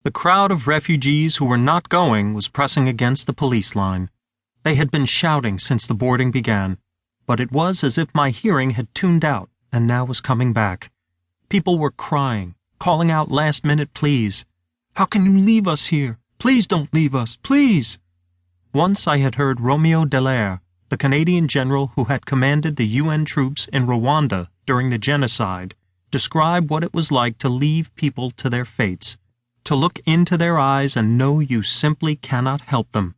The crowd of refugees who were not going was pressing against the police line. They had been shouting since the boarding began, but it was as if my hearing had tuned out and now was coming back. People were crying, calling out last-minute pleas. "How can you leave us here? Please don't leave us, please!" Once I had heard Romeo Dallaire, the Canadian general who had commanded the UN troops in Rwanda during the genocide, describe what it was like to leave people to their fates, to look into their eyes and know you simply cannot help them.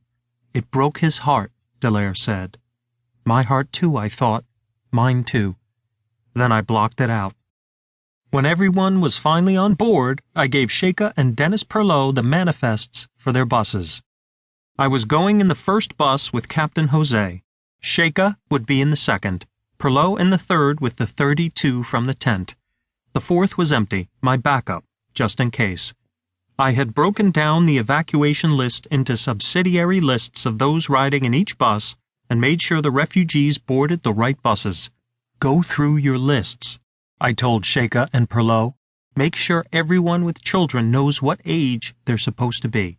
It broke his heart, Dallaire said. My heart too, I thought. Mine too. Then I blocked it out. When everyone was finally on board, I gave Sheikha and Dennis Perlot the manifests for their buses. I was going in the first bus with Captain Jose. Sheikha would be in the second, Perlot in the third with the 32 from the tent. The fourth was empty, my backup, just in case. I had broken down the evacuation list into subsidiary lists of those riding in each bus and made sure the refugees boarded the right buses. Go through your lists, I told Sheikha and Perlot. Make sure everyone with children knows what age they're supposed to be.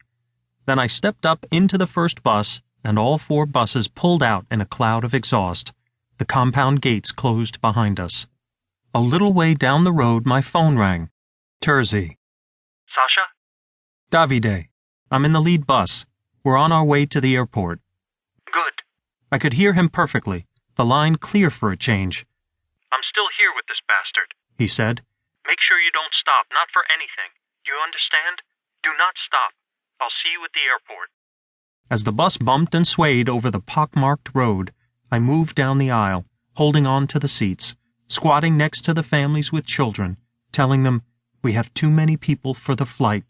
Then I stepped up into the first bus, and all 4 buses pulled out in a cloud of exhaust. The compound gates closed behind us. A little way down the road, my phone rang. Terzi. Sasha? Davide. I'm in the lead bus. We're on our way to the airport. Good. I could hear him perfectly, the line clear for a change. I'm still here with this bastard, he said. Make sure you don't stop, not for anything. You understand? Do not stop. I'll see you at the airport. As the bus bumped and swayed over the pockmarked road, I moved down the aisle, holding on to the seats, squatting next to the families with children, telling them, we have too many people for the flight.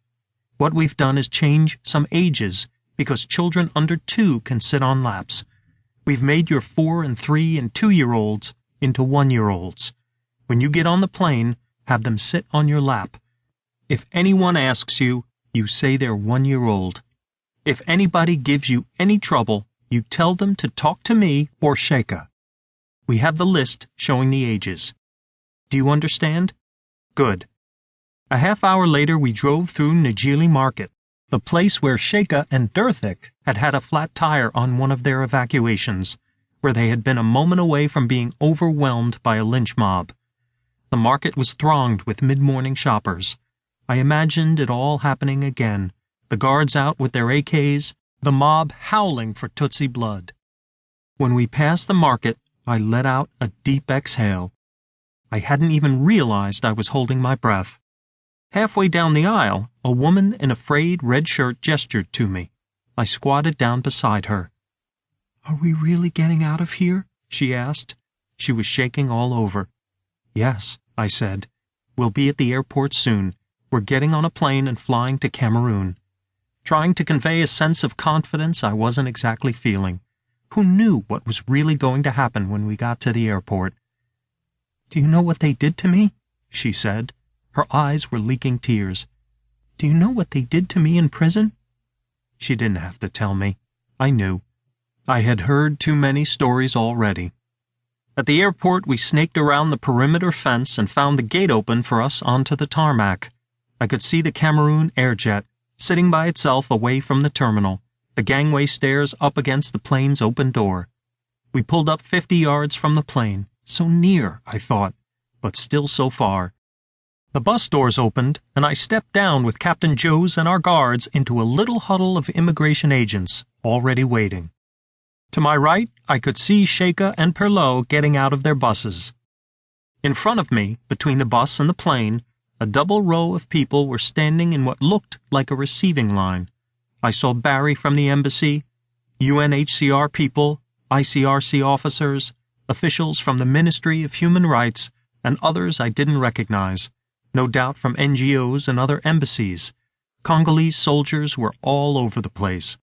What we've done is change some ages because children under 2 can sit on laps. We've made your 4 and 3 and 2-year-olds into 1-year-olds. When you get on the plane, have them sit on your lap. If anyone asks you, you say they're 1-year-old. If anybody gives you any trouble, you tell them to talk to me or Sheikha. We have the list showing the ages. Do you understand? Good. A half hour later we drove through Njili Market, the place where Sheikha and Derthik had had a flat tire on one of their evacuations, where they had been a moment away from being overwhelmed by a lynch mob. The market was thronged with mid-morning shoppers. I imagined it all happening again, the guards out with their AKs, the mob howling for Tutsi blood. When we passed the market, I let out a deep exhale. I hadn't even realized I was holding my breath. Halfway down the aisle, a woman in a frayed red shirt gestured to me. I squatted down beside her. "Are we really getting out of here?" she asked. She was shaking all over. "Yes," I said. "We'll be at the airport soon. We're getting on a plane and flying to Cameroon." Trying to convey a sense of confidence I wasn't exactly feeling. Who knew what was really going to happen when we got to the airport? "Do you know what they did to me?" she said. Her eyes were leaking tears. "Do you know what they did to me in prison?" She didn't have to tell me. I knew. I had heard too many stories already. At the airport, we snaked around the perimeter fence and found the gate open for us onto the tarmac. I could see the Cameroon Airjet, sitting by itself away from the terminal, the gangway stairs up against the plane's open door. We pulled up 50 yards from the plane, so near, I thought, but still so far. The bus doors opened, and I stepped down with Captain Joes and our guards into a little huddle of immigration agents, already waiting. To my right, I could see Sheikha and Perlot getting out of their buses. In front of me, between the bus and the plane, a double row of people were standing in what looked like a receiving line. I saw Barry from the embassy, UNHCR people, ICRC officers, officials from the Ministry of Human Rights, and others I didn't recognize, no doubt from NGOs and other embassies. Congolese soldiers were all over the place.